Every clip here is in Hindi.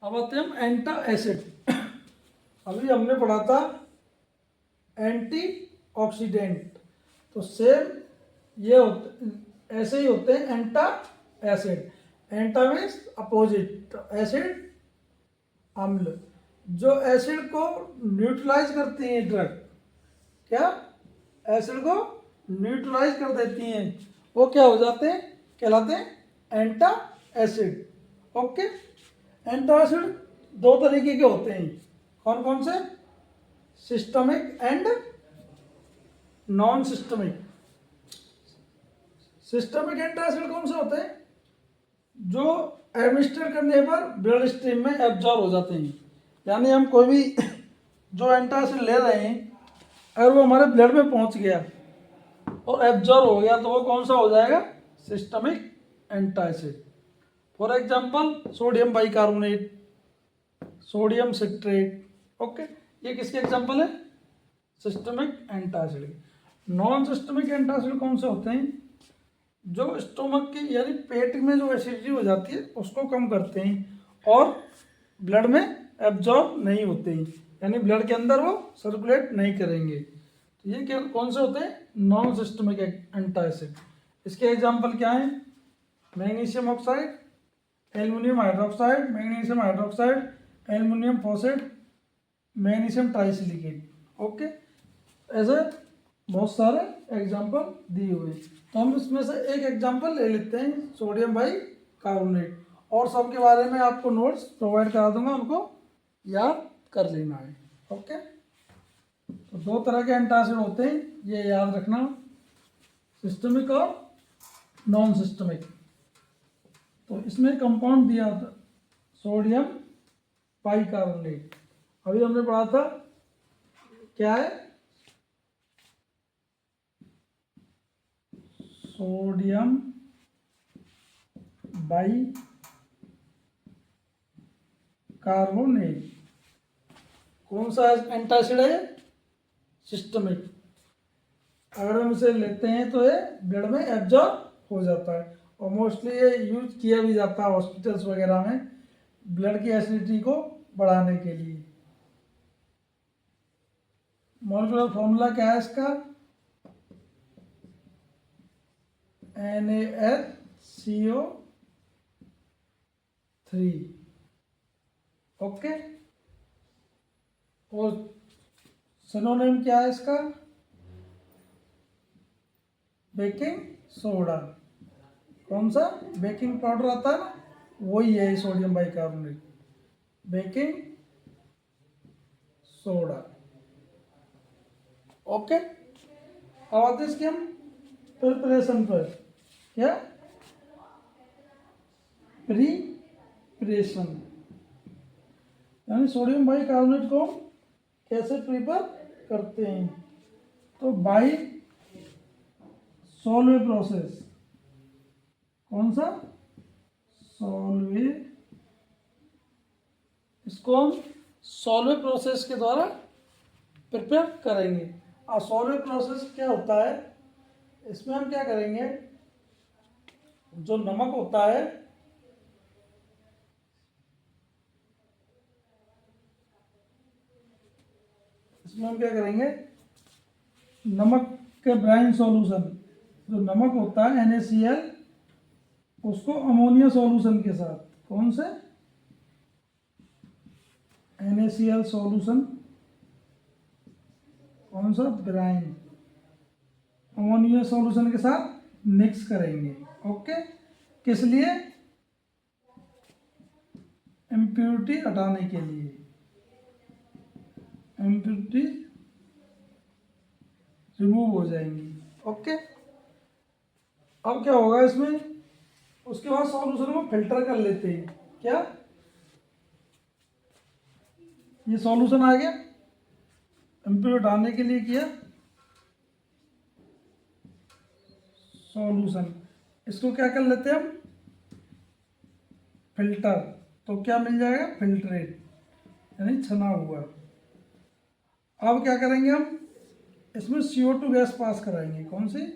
अब आते हैं हम एंटा एसिड। अभी हमने पढ़ा था एंटी ऑक्सीडेंट, तो सेम ये होते ऐसे ही होते हैं एंटा एसिड। एंटा मीन्स अपोजिट, एसिड अम्ल। जो एसिड को न्यूट्रलाइज करती हैं ड्रग, क्या एसिड को न्यूट्रलाइज कर देती हैं, वो क्या हो जाते हैं, कहलाते हैं antacid. Okay, antacid दो तरीके के होते हैं, कौन कौन से, systemic and non systemic. Systemic antacid कौन से होते हैं, जो एडमिनिस्टर करने पर ब्लड स्ट्रीम में एब्जॉर्ब हो जाते हैं। यानी हम कोई भी जो एंटा एसिड ले रहे हैं, अगर वो हमारे ब्लड में पहुंच गया और एब्जॉर्ब हो गया, तो वो कौन सा हो जाएगा, systemic antacid. For example sodium bicarbonate, sodium citrate. Okay, ये किसके एग्जांपल है, systemic antacid. Non systemic antacid कौन से होते हैं, जो स्टोमक की यानी पेट में जो एसिडिटी हो जाती है उसको कम करते हैं और ब्लड में एब्जॉर्ब नहीं होते हैं, यानी ब्लड के अंदर वो सर्कुलेट नहीं करेंगे। तो ये क्या कौन से होते हैं, नॉन सिस्टमिक एंटा एसिड। इसके एग्जांपल क्या हैं, magnesium oxide, aluminium hydroxide, magnesium hydroxide, aluminium phosphate, magnesium trisilicate. Okay, ऐसे बहुत सारे एग्जाम्पल दिए हुए, तो हम इसमें से एक एग्जाम्पल ले लेते हैं, सोडियम बाई कार्बोनेट। और सबके बारे में आपको नोट्स प्रोवाइड करा दूंगा, उनको याद कर लेना है। ओके, तो दो तरह के एंटासिड होते हैं, ये याद रखना, सिस्टमिक और नॉन सिस्टमिक। तो इसमें कंपाउंड दिया था सोडियम बाइकार्बोनेट। अभी हमने पढ़ा था क्या है, सोडियम बाई कार्बोनेट कौन सा एंटासिड है, सिस्टमिक। अगर हम इसे लेते हैं तो ये ब्लड में एब्जॉर्ब हो जाता है, और मोस्टली ये यूज किया भी जाता है हॉस्पिटल्स वगैरह में ब्लड की एसिडिटी को बढ़ाने के लिए। मॉलिक्यूलर फॉर्मूला क्या है इसका, NaHCO3। ओके, और सिनोनिम क्या है इसका, बेकिंग सोडा। कौन सा, बेकिंग पाउडर आता है ना, वही है sodium bicarbonate, baking soda. Okay, अब आते हैं इसके हम प्रिपरेशन पर, क्या प्रिपरेशन, यानी सोडियम बाइकार्बोनेट को कैसे प्रिपेयर करते हैं, तो बाई सॉल्वे प्रोसेस। कौन सा, सॉल्वे, इसको हम सॉल्वे प्रोसेस के द्वारा प्रिपेयर करेंगे। और सॉल्वे प्रोसेस क्या होता है, इसमें हम क्या करेंगे, जो नमक होता है, इसमें हम क्या करेंगे, नमक के ब्राइन सॉल्यूशन, जो नमक होता है NaCl, उसको अमोनिया सॉल्यूशन के साथ, कौन से, NaCl सॉल्यूशन, कौन सा, ब्राइन, अमोनिया सॉल्यूशन के साथ मिक्स करेंगे। ओके, किस लिए, इम्प्योरिटी हटाने के लिए, इम्प्योरिटी रिमूव हो जाएंगी। ओके, अब क्या होगा इसमें, उसके बाद सॉल्यूशन को फिल्टर कर लेते हैं, क्या, ये सॉल्यूशन आ गया, इम्प्योरिटी हटाने के लिए किया सॉल्यूशन, इसको क्या कर लेते हैं हम, फिल्टर, तो क्या मिल जाएगा, फिल्ट्रेट, यानी छना हुआ। अब क्या करेंगे हम, इसमें CO2 गैस पास कराएंगे, कौन सी,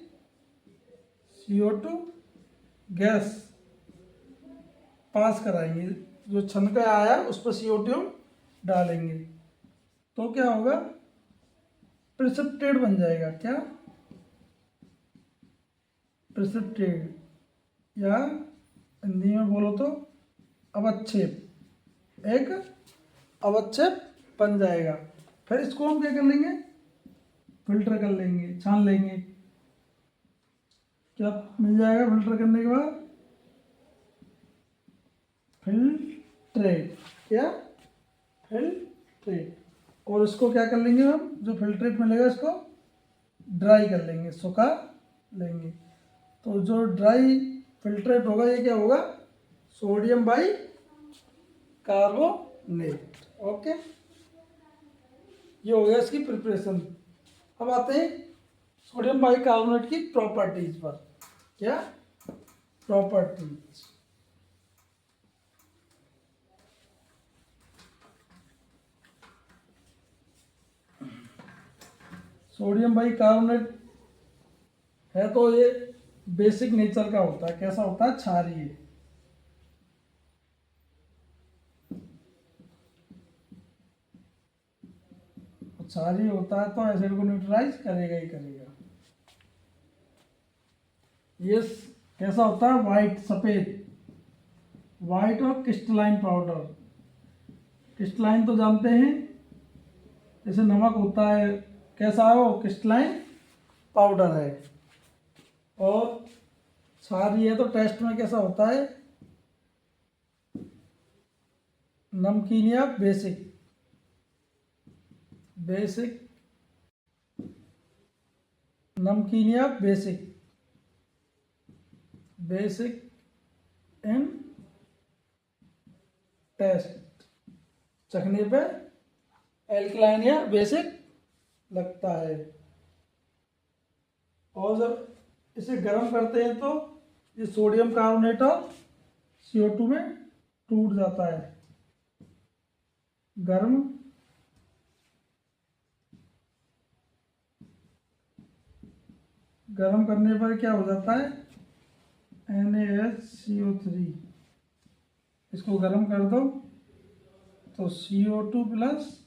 CO2 गैस पास कराएंगे, जो छनका आया उस पर CO2 हम डालेंगे तो क्या होगा, प्रिसिपिटेट बन जाएगा। क्या, प्रिसिपिटेट, या हिंदी में बोलो तो अवक्षेप, एक अवक्षेप बन जाएगा। फिर इसको हम क्या कर लेंगे, फिल्टर कर लेंगे, छान लेंगे। क्या मिल जाएगा फिल्टर करने के बाद, फिल्ट्रेट। क्या, फिल्ट्रेट। और इसको क्या कर लेंगे हम, जो फिल्ट्रेट मिलेगा इसको ड्राई कर लेंगे, सुखा लेंगे। तो जो ड्राई फिल्ट्रेट होगा ये क्या होगा, सोडियम बाई कार्बोनेट। ओके, ये हो गया इसकी प्रिपरेशन। अब आते हैं सोडियम बाई कार्बोनेट की प्रॉपर्टीज पर। क्या प्रॉपर्टीज, सोडियम बाई कार्बोनेट है तो ये बेसिक नेचर का होता है। कैसा होता है, क्षारीय। क्षारीय होता है तो एसिड को न्यूट्रलाइज करेगा ही करेगा। ये कैसा होता है, वाइट, सफेद, वाइट और क्रिस्टलाइन पाउडर। क्रिस्टलाइन तो जानते हैं, जैसे नमक होता है, कैसा है वो, क्रिस्टलाइन पाउडर है। और क्षारीय है तो टेस्ट में कैसा होता है, नमकीन या बेसिक, बेसिक, नमकीन या बेसिक, बेसिक इन टेस्ट, चखने पे एल्कलाइन या बेसिक लगता है। और जब इसे गर्म करते हैं तो ये सोडियम कार्बोनेट और CO2 में टूट जाता है। गर्म करने पर क्या हो जाता है, NaHCO3। इसको गर्म कर दो तो CO2 प्लस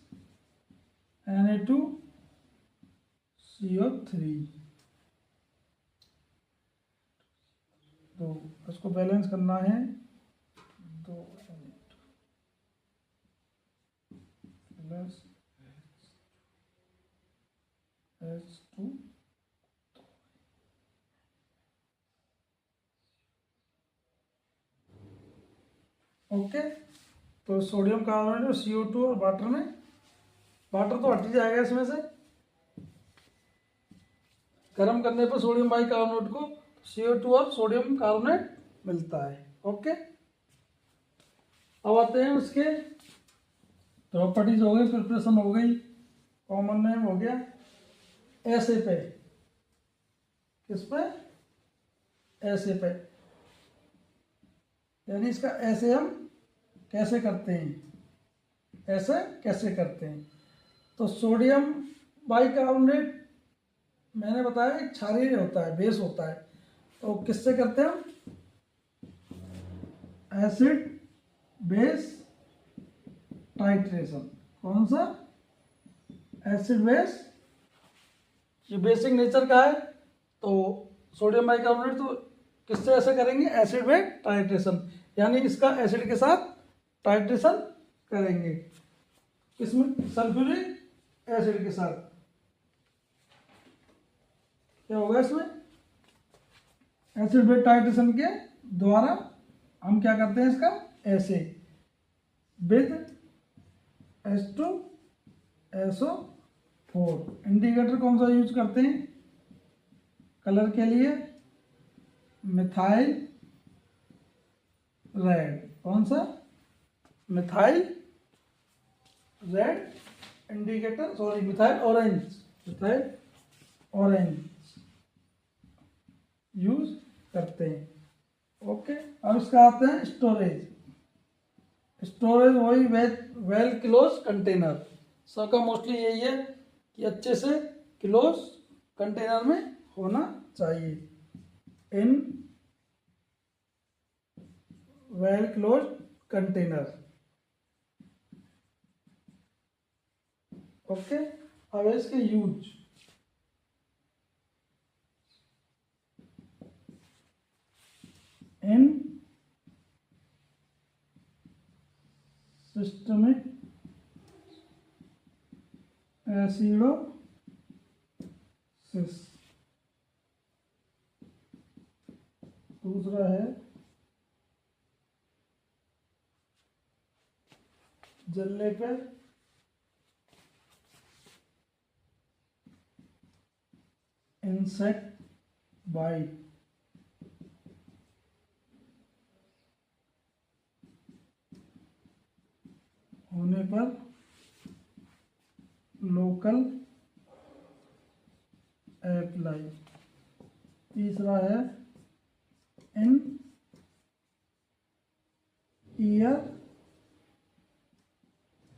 Na2CO3, तो इसको बैलेंस करना है, 2 प्लस H2। ओके, तो सोडियम कार्बोनेट और CO2 और वाटर में, वाटर तो हट ही जाएगा इसमें से। गर्म करने पर सोडियम बाई कार्बोनेट को CO2 और सोडियम कार्बोनेट मिलता है। ओके, अब आते हैं उसके प्रॉपर्टीज हो गई, प्रिपरेशन हो गई, कॉमन नेम हो गया। ऐसे पे, किस पे, ऐसे पे, यानी इसका ऐसे हम कैसे करते हैं, ऐसे कैसे करते हैं। तो सोडियम बाई कार्बोनेट मैंने बताया एक क्षारीय होता है, बेस होता है। तो किससे करते हैं हम, एसिड बेस टाइट्रेशन। कौन सा, एसिड बेस, ये बेसिक नेचर का है। तो सोडियम बाई कार्बोनेट तो किससे ऐसे करेंगे, एसिड बेस टाइट्रेशन, यानी इसका एसिड के साथ टाइट्रेशन करेंगे। किसमें, सल्फ्यूरिक एसिड के साथ। क्या होगा इसमें, एसिड बेस टाइट्रेशन के द्वारा हम क्या करते हैं, इसका ऐसे विद H2SO4। इंडिकेटर कौन सा यूज करते हैं कलर के लिए, मिथाइल रेड। कौन सा, methyl red indicator, sorry methyl orange, methyl orange use करते हैं। ओके, अब इसका आते हैं स्टोरेज। स्टोरेज वही वेल क्लोज कंटेनर, सबका मोस्टली यही है कि अच्छे से क्लोज कंटेनर में होना चाहिए। In well close container. Okay, अब इसके यूज। इन सिस्टमिक एसिडोसिस। दूसरा है जलने पर इंसेक्ट बाइट। होने पर लोकल अप्लाई। तीसरा है इन ईयर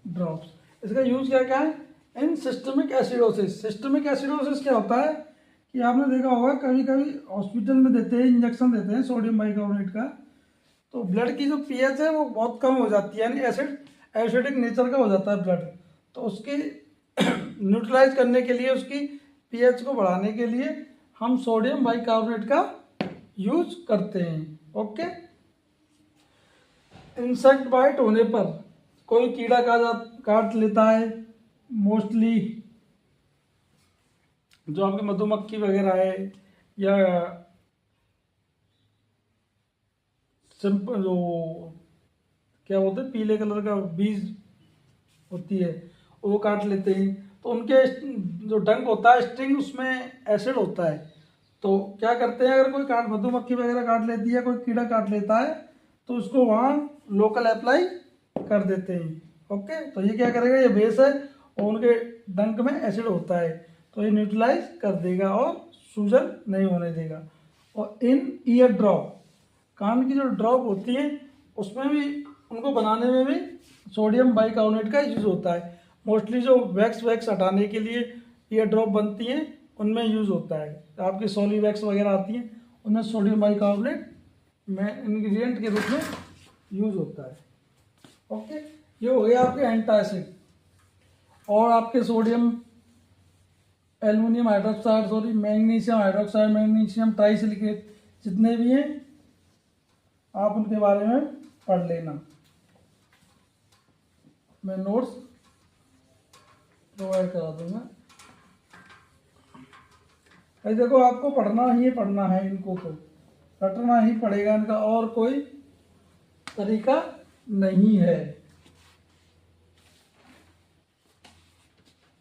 ड्रॉप्स। इसका यूज क्या क्या है? इन सिस्टमिक एसिडोसिस। सिस्टमिक एसिडोसिस क्या होता है कि आपने देखा होगा कभी कभी हॉस्पिटल में देते हैं, इंजेक्शन देते हैं सोडियम बाइकार्बोनेट का, तो ब्लड की जो पीएच है वो बहुत कम हो जाती है, यानी एसिडिक नेचर का हो जाता है ब्लड। तो उसकी न्यूट्रलाइज करने के लिए, उसकी पीएच को बढ़ाने के लिए हम सोडियम बाइकार्बोनेट का यूज करते हैं। ओके, इंसेक्ट बाइट होने पर कोई कीड़ा काट लेता है, मोस्टली जो आपकी मधुमक्खी वगैरह है, या सिंपल जो क्या बोलते हैं पीले कलर का बीज होती है वो काट लेते हैं, तो उनके जो डंक होता है, स्टिंग, उसमें एसिड होता है। तो क्या करते हैं, अगर कोई मधुमक्खी वगैरह काट लेती है, कोई कीड़ा काट लेता है, तो उसको वहाँ लोकल अप्लाई कर देते हैं। ओके, तो ये क्या करेगा, ये बेस है और उनके डंक में एसिड होता है, तो ये न्यूट्रलाइज कर देगा और सूजन नहीं होने देगा। और इन ईयर ड्रॉप, कान की जो ड्रॉप होती है उसमें भी, उनको बनाने में भी सोडियम बाइकार्बोनेट का यूज़ होता है। मोस्टली जो वैक्स हटाने के लिए ईयर ड्रॉप बनती हैं उनमें यूज़ होता है। आपकी सॉली वैक्स वगैरह आती हैं उनमें सोडियम बाइकार्बोनेट में इंग्रेडिएंट के रूप में यूज़ होता है। ओके, ये हो गया आपके एंटासिड। और आपके sodium, aluminium hydroxide, magnesium hydroxide, magnesium trisilicate, जितने भी हैं आप उनके बारे में पढ़ लेना, मैं नोट्स प्रोवाइड करा दूंगा। भाई देखो, आपको पढ़ना है इनको, तो रटना ही पड़ेगा, इनका और कोई तरीका नहीं है।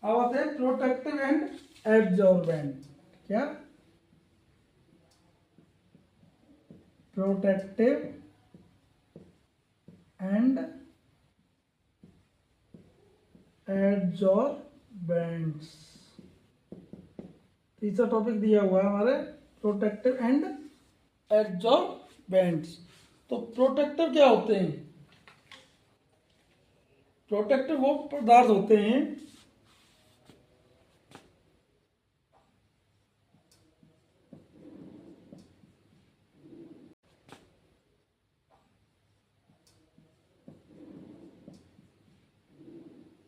अब आते हैं प्रोटेक्टिव एंड एब्जॉर्बेंट। क्या? प्रोटेक्टिव एंड एब्जॉर्बेंट्स, तीसरा टॉपिक दिया हुआ है हमारे, प्रोटेक्टिव एंड एब्जॉर्बेंट्स। तो प्रोटेक्टिव क्या होते हैं? प्रोटेक्टिव वो पदार्थ होते हैं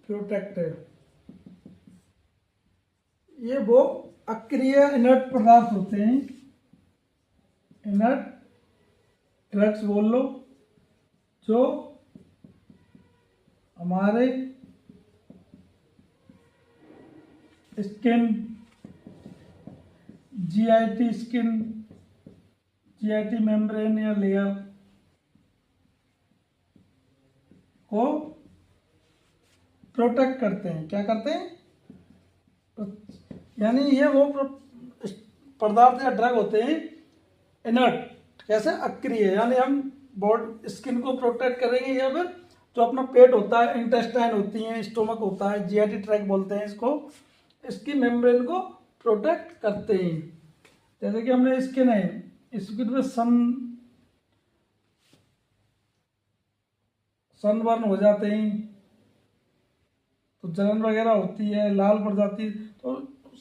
प्रोटेक्टिव, ये वो अक्रिय इनर्ट पदार्थ होते हैं, इनर्ट ड्रग्स बोल लो, जो हमारे skin, GIT skin, GIT membrane या लेयर को प्रोटेक्ट करते हैं। क्या करते हैं? यानी ये वो पदार्थ या ड्रग होते हैं इनर्ट, कैसे? अक्रिय, यानी हम बॉडी स्किन को प्रोटेक्ट करेंगे, या फिर जो अपना पेट होता है, इंटेस्टाइन होती हैं, स्टोमक होता है, जीआईटी ट्रैक बोलते हैं इसको, इसकी मेम्ब्रेन को प्रोटेक्ट करते हैं। जैसे कि हमने स्किन है, स्किन में सनबर्न हो जाते हैं, तो जलन वगैरह होती है, लाल पड़ जाती है, तो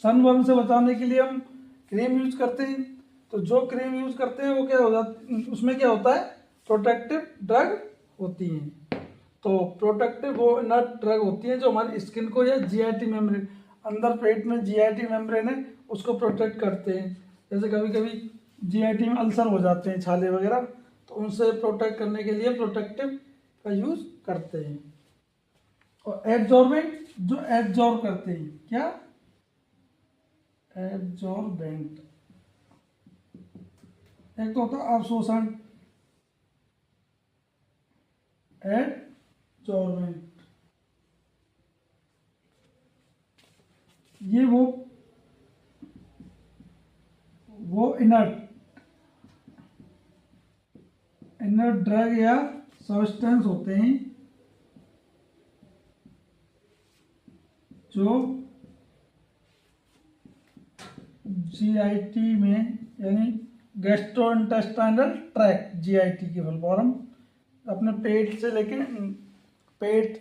सनबर्न से बचाने के लिए हम क्रीम यूज करते हैं। तो जो क्रीम यूज करते हैं वो क्या हो जाता, उसमें क्या होता है, प्रोटेक्टिव ड्रग होती हैं। तो प्रोटेक्टिव वो इनर्ट ड्रग होती हैं जो हमारी स्किन को या जीआईटी मेम्ब्रेन, अंदर पेट में जीआईटी मेम्ब्रेन है उसको प्रोटेक्ट करते हैं। जैसे कभी कभी जीआईटी में अल्सर हो जाते हैं, छाले वगैरह, तो उनसे प्रोटेक्ट करने के लिए प्रोटेक्टिव का यूज़ करते हैं। और एब्जॉर्बेंट, जो एब्जॉर्ब करते हैं, क्या एब्जॉर्बेंट, एक तो होता है अवशोषण, एब्जॉर्बेंट, ये वो इनर्ट ड्रग या सब्सटेंस होते हैं जो जीआईटी में, यानी गैस्ट्रोइंटेस्टाइनल ट्रैक्ट, जीआईटी की फुल फॉर्म, अपने पेट से लेके पेट,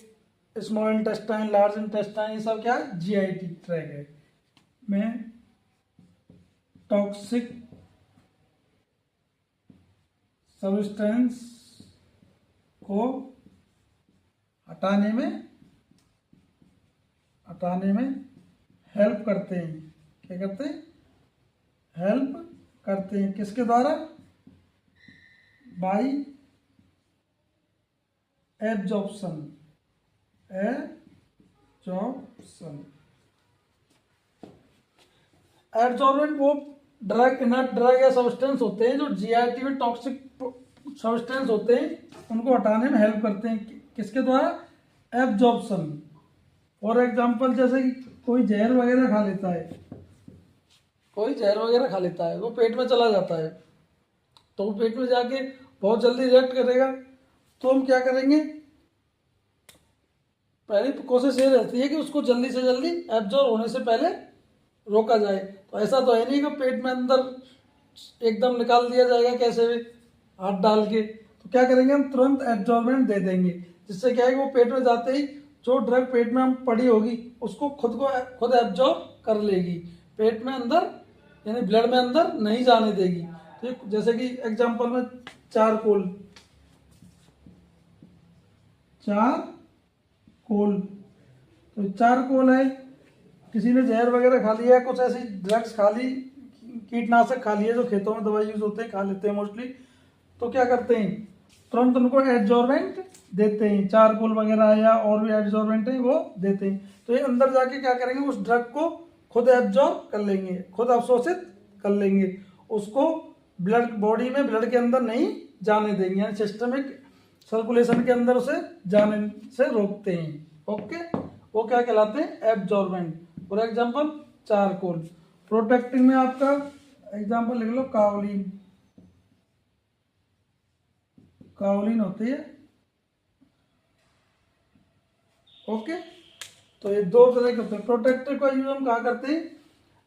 स्मॉल इंटेस्टाइन, लार्ज इंटेस्टाइन, ये सब क्या जीआईटी ट्रैक है में टॉक्सिक सब्सटेंस को हटाने में हेल्प करते हैं। क्या करते हैं? हेल्प करते हैं। किसके द्वारा? By absorption. एब्जॉर्बेंट वो ड्रग, इनर्ट ड्रग या सब्सटेंस होते हैं जो जीआईटी में टॉक्सिक सब्सटेंस होते हैं उनको हटाने में हेल्प करते हैं। किसके द्वारा? एब्जॉर्प्शन। फॉर एग्जाम्पल, जैसे कि कोई जहर वगैरह खा लेता है, वो पेट में चला जाता है, तो वो पेट में जाके बहुत जल्दी रिएक्ट करेगा। तो हम क्या करेंगे? पहली कोशिश ये रहती है कि उसको जल्दी से जल्दी एब्जॉर्ब होने से पहले रोका जाए। तो ऐसा तो है नहीं कि पेट में अंदर एकदम निकाल दिया जाएगा कैसे भी हाथ डाल के। तो क्या करेंगे? हम तुरंत एब्जॉर्बेंट दे देंगे, जिससे क्या है कि वो पेट में जाते ही जो ड्रग पेट में हम पड़ी होगी उसको खुद एब्जॉर्ब कर लेगी, पेट में अंदर यानी ब्लड में अंदर नहीं जाने देगी। ठीक, जैसे कि एग्जांपल में चारकोल, तो चारकोल है, किसी ने जहर वगैरह खा लिया, कुछ ऐसी ड्रग्स खा ली, कीटनाशक खा लिए जो खेतों में दवाई यूज होते हैं, खा लेते हैं मोस्टली। तो क्या करते हैं? तुरंत उनको एब्जॉर्बेंट देते हैं, चारकोल वगैरह या और भी एब्जॉर्बेंट है वो देते हैं। तो ये अंदर जाके क्या करेंगे? उस ड्रग को खुद एब्जॉर्ब कर लेंगे, खुद अवशोषित कर लेंगे, उसको ब्लड, बॉडी में ब्लड के अंदर नहीं जाने देंगे, यानी सिस्टमिक सर्कुलेशन के अंदर उसे जाने से रोकते हैं। ओके, वो क्या कहलाते हैं? Absorbent. For example charcoal. Protecting में आपका एग्जाम्पल लिख लो, काओलिन होती है। ओके, तो ये दो तरह के होते हैं। प्रोटेक्टिव का यूज हम कहाँ करते हैं?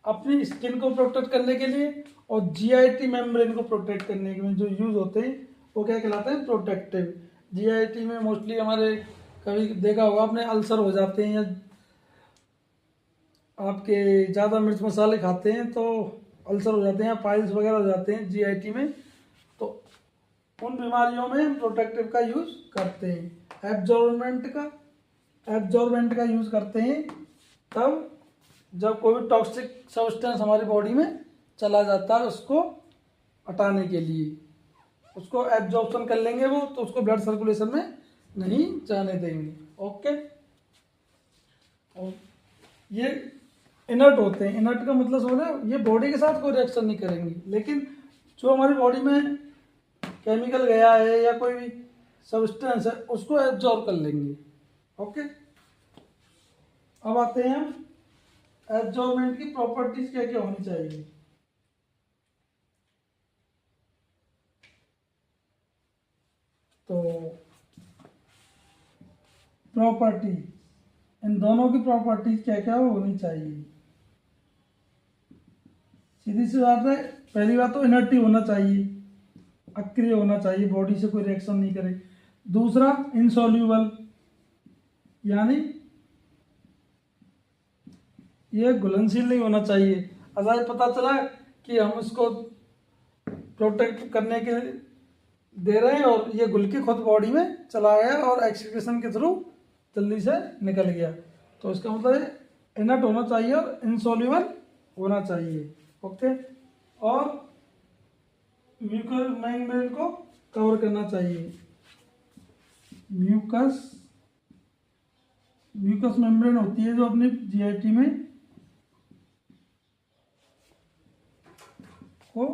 अपनी स्किन को प्रोटेक्ट करने के लिए, और जीआईटी मेम्ब्रेन को प्रोटेक्ट करने के लिए जो यूज होते हैं वो क्या कहलाते हैं? प्रोटेक्टिव। जीआईटी में मोस्टली हमारे, कभी देखा होगा आपने, अल्सर हो जाते हैं, या आपके ज़्यादा मिर्च मसाले खाते हैं तो अल्सर हो जाते हैं, पाइल्स वगैरह हो जाते हैं जीआईटी में। तो उन बीमारियों में हम प्रोटेक्टिव का यूज़ करते हैं। एब्जॉर्बेंट का यूज़ करते हैं तब जब कोई टॉक्सिक सब्सटेंस हमारी बॉडी में चला जाता है, उसको हटाने के लिए उसको एब्जॉर्प्शन कर लेंगे वो, तो उसको ब्लड सर्कुलेशन में नहीं जाने देंगे। ओके, और ये इनर्ट होते हैं। इनर्ट का मतलब समझ रहे हो? ये बॉडी के साथ कोई रिएक्शन नहीं करेंगे, लेकिन जो हमारी बॉडी में केमिकल गया है या कोई भी सब्सटेंस है उसको एब्जॉर्ब कर लेंगे। ओके, अब आते हैं हम एब्जॉर्बेंट की प्रॉपर्टीज क्या क्या होनी चाहिए। तो प्रॉपर्टी, इन दोनों की प्रॉपर्टीज क्या क्या होनी चाहिए? सीधी सी बात है, पहली बात तो इनर्टी होना चाहिए, अक्रिय होना चाहिए, बॉडी से कोई रिएक्शन नहीं करे। दूसरा, इनसॉल्यूबल, यानी ये घुलनशील नहीं होना चाहिए। अगर पता चला कि हम इसको प्रोटेक्ट करने के दे रहे हैं और ये घुल के खुद बॉडी में चला गया और एक्सक्रीशन के थ्रू जल्दी से निकल गया। तो इसका मतलब है इनर्ट होना चाहिए और इनसॉल्युबल होना चाहिए। ओके, और म्यूकस मेम्ब्रेन को कवर करना चाहिए। म्यूकस मेम्ब्रेन होती है जो अपनी जीआईटी में को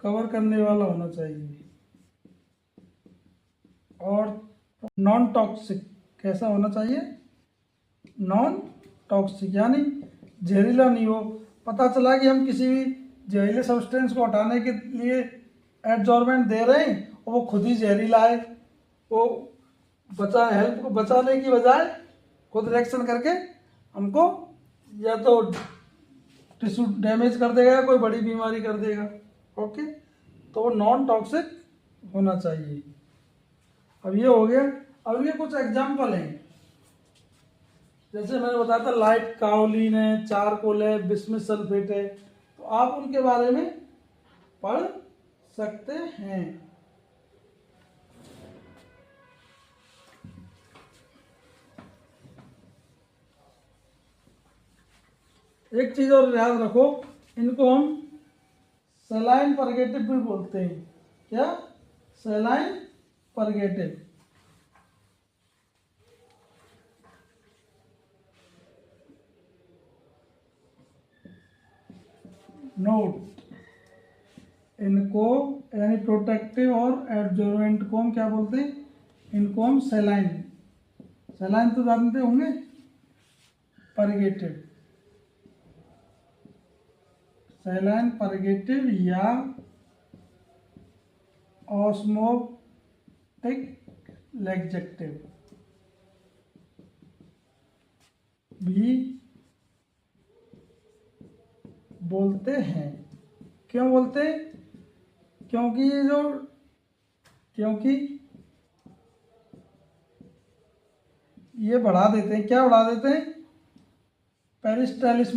कवर करने वाला होना चाहिए। और नॉन टॉक्सिक कैसा होना चाहिए? नॉन टॉक्सिक यानी जहरीला नहीं हो। पता चला कि हम किसी भी जहरीले सब्सटेंस को हटाने के लिए एडजॉर्बेंट दे रहे हैं और वो खुद ही जहरीला है, वो हेल्प को बचाने की बजाय खुद रिएक्शन करके हमको या तो टिश्यू डैमेज कर देगा या कोई बड़ी बीमारी कर देगा। ओके, तो वो नॉन टॉक्सिक होना चाहिए। अब ये हो गया। अब ये कुछ एग्जाम्पल हैं, जैसे मैंने बताया था लाइट काओलिन है, चारकोल है, बिस्मुथ सल्फेट है, तो आप उनके बारे में पढ़ सकते हैं। एक चीज और याद रखो, इनको हम सलाइन परगेटिव भी बोलते हैं। क्या? Saline purgative. नोट, इनको यानी प्रोटेक्टिव और एडजोरेंट को हम क्या बोलते हैं? इनको हम सलाइन तो जानते होंगे, परगेटिव, सलाइन परगेटिव या ऑस्मोटिक लैक्सेटिव भी बोलते हैं। क्यों बोलते हैं? क्योंकि ये बढ़ा देते हैं। क्या बढ़ा देते हैं? पेरिस्टालिस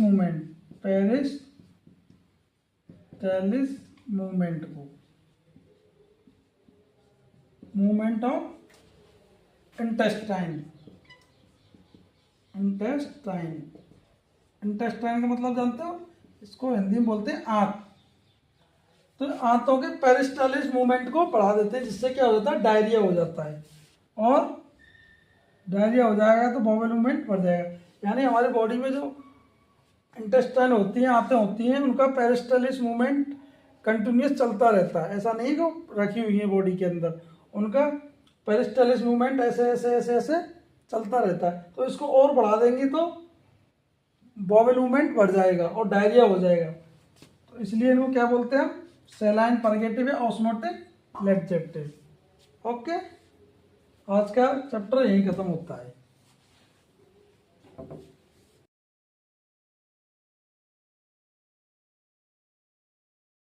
मूवमेंट को, मूवमेंट ऑफ इंटेस्टाइन का मतलब जानते हो? इसको हिंदी में बोलते हैं आंत। तो आंतों के पेरिस्टालिस मूवमेंट को बढ़ा देते हैं, जिससे क्या हो जाता है? डायरिया हो जाता है, और डायरिया हो जाएगा तो बॉवेल मूवमेंट बढ़ जाएगा। यानी हमारी बॉडी में जो इंटेस्टाइन होती हैं, आंतें होती हैं, उनका पेरिस्टालिस मूवमेंट कंटिन्यूस चलता रहता है। ऐसा नहीं कि रखी हुई है बॉडी के अंदर, उनका पेरिस्टालिस मूवमेंट ऐसे ऐसे ऐसे ऐसे चलता रहता है। तो इसको और बढ़ा देंगे तो बॉवेल मूवमेंट बढ़ जाएगा और डायरिया हो जाएगा। तो इसलिए इनको क्या बोलते हैं? सलाइन परगेटिव या ऑस्मोटिक लैक्सेटिव। ओके, आज का चैप्टर यहीं खत्म होता है।